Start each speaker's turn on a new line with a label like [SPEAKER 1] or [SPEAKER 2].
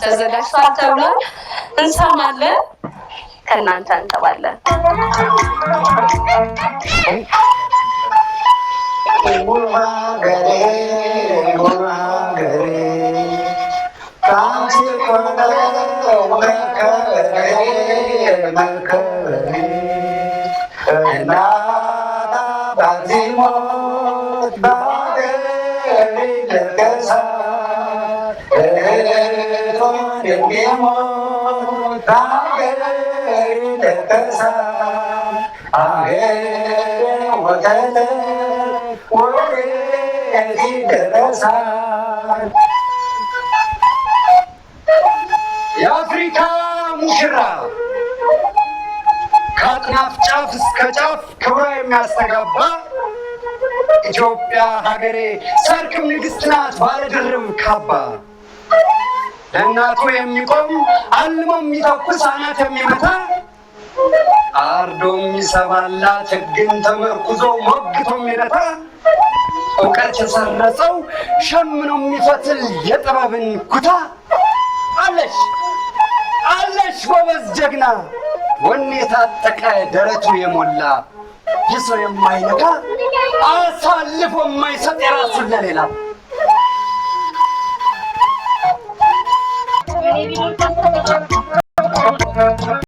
[SPEAKER 1] ተዘጋጅቷል ተብሏል። እንሰማለን፣ ከእናንተ እንጠባለን።
[SPEAKER 2] የአፍሪካ ሙሽራ ከአጥናፍ ጫፍ እስከ ጫፍ ክብሯ የሚያስተጋባ ኢትዮጵያ ሀገሬ ሰርክም ንግሥት ናት ባለድርብ ካባ። ለእናቱ የሚቆም አልሞ የሚተኩስ አናት የሚመታ አርዶ የሚሰባላት ሕግን ተመርኩዞ ሞግቶ የሚረታ እውቀት የሰረጸው ሸምኖ የሚፈትል የጥበብን ኩታ አለሽ አለሽ ጎበዝ ጀግና ወኔ የታጠቀ ደረቱ የሞላ የሰው የማይነካ አሳልፎ የማይሰጥ የራሱን ለሌላ